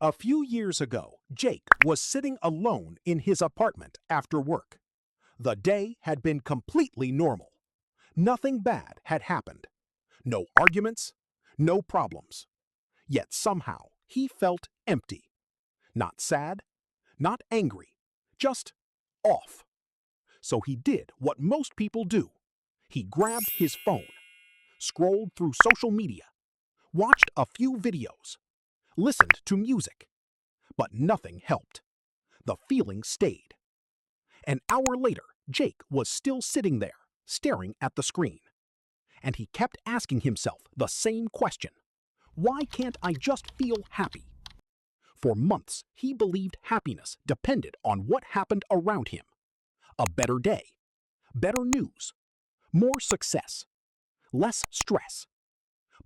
A few years ago, Jake was sitting alone in his apartment after work. The day had been completely normal. Nothing bad had happened. No arguments, no problems. Yet somehow he felt empty. Not sad, not angry, just off. So he did what most people do. He grabbed his phone, scrolled through social media, watched a few videos, listened to music. But nothing helped. The feeling stayed. An hour later, Jake was still sitting there, staring at the screen. And he kept asking himself the same question. Why can't I just feel happy? For months, he believed happiness depended on what happened around him. A better day, better news, more success, less stress.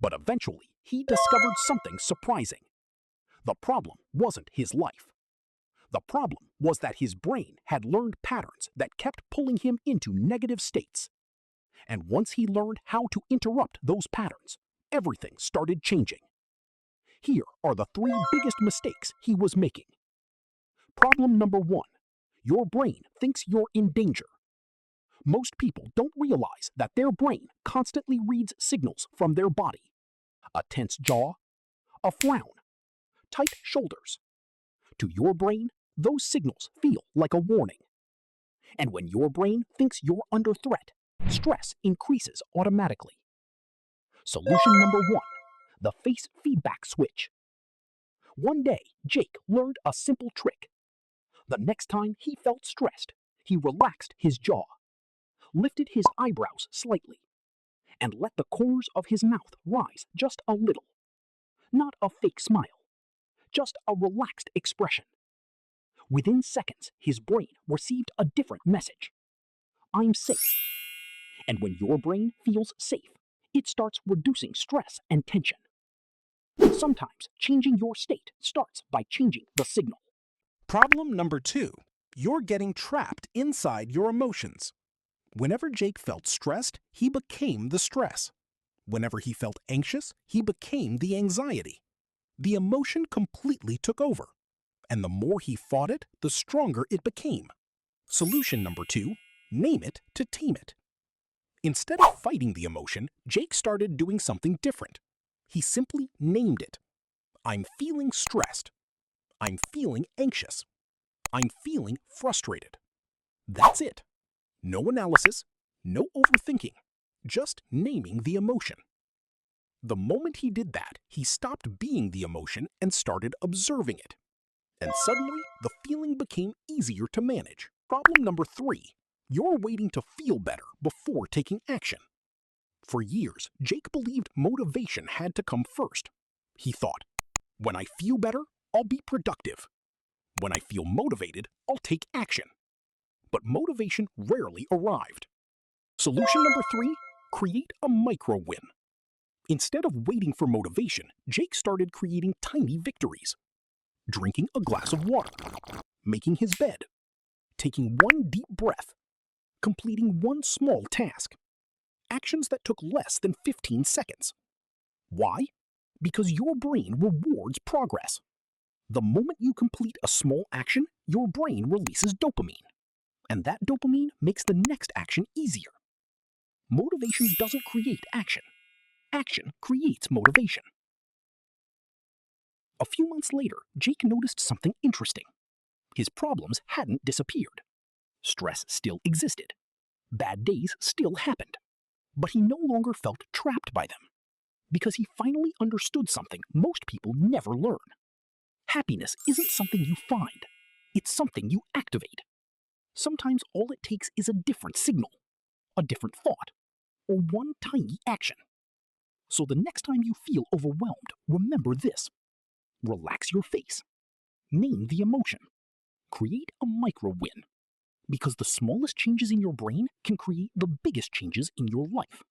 But eventually, he discovered something surprising. The problem wasn't his life. The problem was that his brain had learned patterns that kept pulling him into negative states. And once he learned how to interrupt those patterns, everything started changing. Here are the 3 biggest mistakes he was making. Problem number 1. Your brain thinks you're in danger. Most people don't realize that their brain constantly reads signals from their body. A tense jaw, a frown, tight shoulders. To your brain, those signals feel like a warning. And when your brain thinks you're under threat, stress increases automatically. Solution number 1. The face feedback switch. One day, Jake learned a simple trick. The next time he felt stressed, he relaxed his jaw, lifted his eyebrows slightly, and let the corners of his mouth rise just a little. Not a fake smile, just a relaxed expression. Within seconds, his brain received a different message. I'm safe. And when your brain feels safe, it starts reducing stress and tension. Sometimes changing your state starts by changing the signal. Problem number 2. You're getting trapped inside your emotions. Whenever Jake felt stressed, he became the stress. Whenever he felt anxious, he became the anxiety. The emotion completely took over. And the more he fought it, the stronger it became. Solution number 2. Name it to tame it. Instead of fighting the emotion, Jake started doing something different. He simply named it. I'm feeling stressed. I'm feeling anxious. I'm feeling frustrated. That's it. No analysis, no overthinking, just naming the emotion. The moment he did that, he stopped being the emotion and started observing it. And suddenly, the feeling became easier to manage. Problem number 3. You're waiting to feel better before taking action. For years, Jake believed motivation had to come first. He thought, when I feel better, I'll be productive. When I feel motivated, I'll take action. But motivation rarely arrived. Solution number 3, create a micro-win. Instead of waiting for motivation, Jake started creating tiny victories. Drinking a glass of water, making his bed, taking one deep breath, completing one small task. Actions that took less than 15 seconds. Why? Because your brain rewards progress. The moment you complete a small action, your brain releases dopamine. And that dopamine makes the next action easier. Motivation doesn't create action. Action creates motivation. A few months later, Jake noticed something interesting. His problems hadn't disappeared. Stress still existed. Bad days still happened. But he no longer felt trapped by them. Because he finally understood something most people never learn. Happiness isn't something you find. It's something you activate. Sometimes all it takes is a different signal, a different thought, or one tiny action. So the next time you feel overwhelmed, remember this. Relax your face. Name the emotion. Create a micro-win. Because the smallest changes in your brain can create the biggest changes in your life.